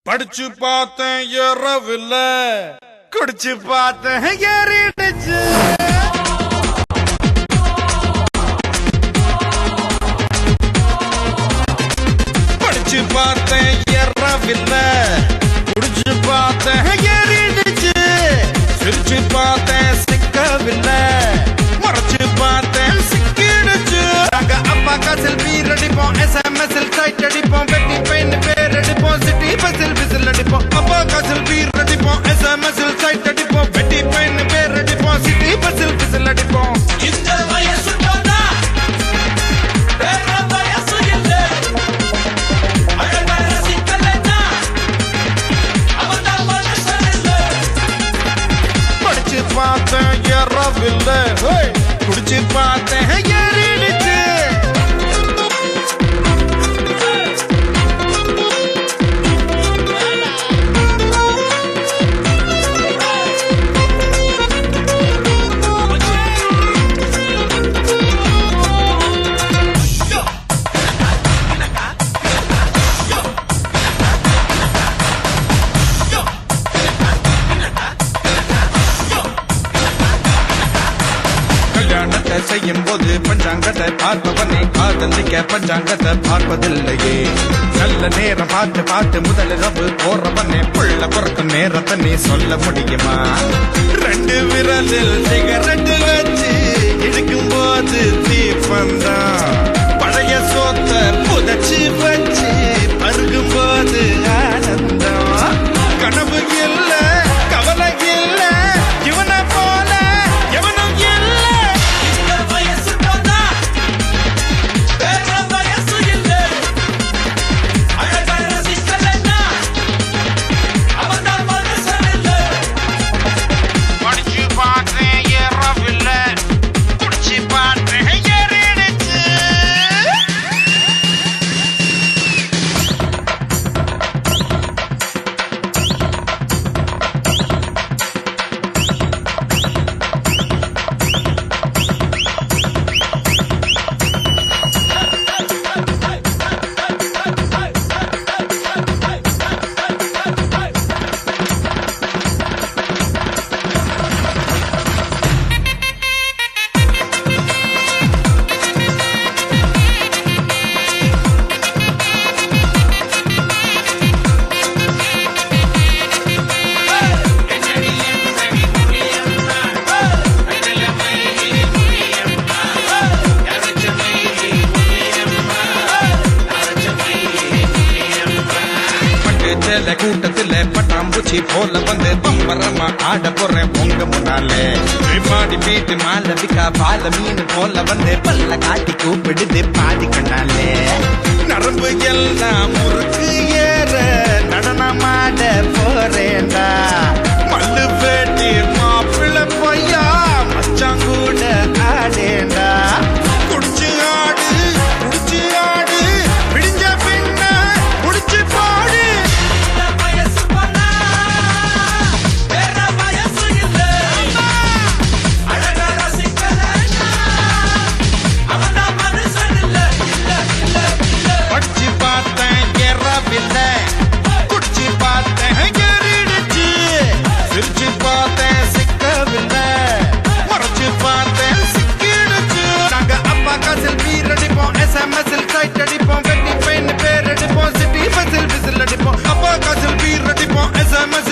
படிச்சு பார்த்தேன் ஏறவில்ல, குடிச்சு பார்த்தேன் ஏறிடுச்சு. படிச்சு பார்த்தேன் ஏறவில்ல, குடிச்சு பார்த்தேன் ஏறிடுச்சு. சிரிச்சு பார்த்தேன் சிக்கவில்லை, மறைச்சு பார்த்தேன் சிக்கிடுச்சு. நாங்க அப்பாக்கா செல்ஃபி அடிப்போம், SMS சைட் அடிப்போம், வெட்டி பெயின் பேர் அடிப்போம், சிட்டி பஸ்ஸில் விசில் அடிப்போம். அப்பாக்கா செல்ஃபி அடிப்போம், SMS சைட் அடிப்போம், வெட்டி பெயின் பேர் அடிப்போம், சிட்டி பஸ்ஸில் விசில் அடிப்போம். இந்த வயசு போனா வேற வயசு இல்லை. அழகா ரசிக்கலைன்னா அவன்தான் மனுஷன் இல்லை. படிச்சு பார்த்தேன் ஏறவில்லை, குடிச்சு பார்த்தேன் ஏறிடுச்சு. கல்யாணத்தை செய்யும் போது பஞ்சாங்கத்தை பார்ப்பவனே காதலிக்க பஞ்சாங்கத்தை பார்ப்பதில்லையே. நல்ல நேரம் பார்த்து பார்த்து முதலிரவு போறவனே புள்ள பிறக்கும் நேரத்தை நீ சொல்ல முடியுமா? 2 விரலில் சிகரெட்டு வச்சு இழுக்கும் போது தீப்பந்தான், பழைய சோத்த புதைச்சு வச்சு பருகும் போது ஆனந்தம். கனவு இல்ல கவலை இல்ல, இவனை போல எவனும் இல்ல. இந்த வயசு போனா வேற வயசு இல்லை. அழகா ரசிக்கலைன்னா அவன்தான் மனுஷன் இல்லை. படிச்சு பார்த்தேன் ஏறவில்லை, குடிச்சு பார்த்தேன் ஏறிடுச்சு. கூட்டத்துல பட்டாம்பூச்சி போல வந்து பம்பரமா ஆட போறேன் உங்க முன்னாலே. பாடி வீட்டு மாலவிக்கா பால மீன் போல வந்து பல்ல காட்டி கூப்பிடுது பாதி கண்ணாலே. நரம்பு எல்லாம் முறுக்கு ஏற நடனமாட போறேன்டா, மல்லு பேட்டி மாப்பிள்ள பொய்யா மச்சாங்கூட ஆடேண்டா. குடிச்சு ஆடு குடிச்சு ஆடு, விடிஞ்ச பின்ன குடிச்சு பாடு. இந்த வயசு போனா வேற வயசு இல்லை. அழகா ரசிக்கலைன்னா அவன்தான் மனுஷன் இல்லை. இல்லை இல்லை இல்லை. படிச்சு பார்த்தேன் ஏறவில்லை, குடிச்சு பார்த்தேன் ஏறிடுச்சு. சிரிச்சு பார்த்தேன் சிக்கவில்லை, மறைச்சு பார்த்தேன் சிக்கிடுச்சு. நாங்க அப்பாக்கா செல்ஃபி அடிப்போம், SMS சைட் அடிப்போம், வெட்டி பெயின் பேர் அடிப்போம், சிட்டி பஸ்ஸில் விசில் அடிப்போம். அப்பாக்கா செல்ஃபி அடிப்போம், SMS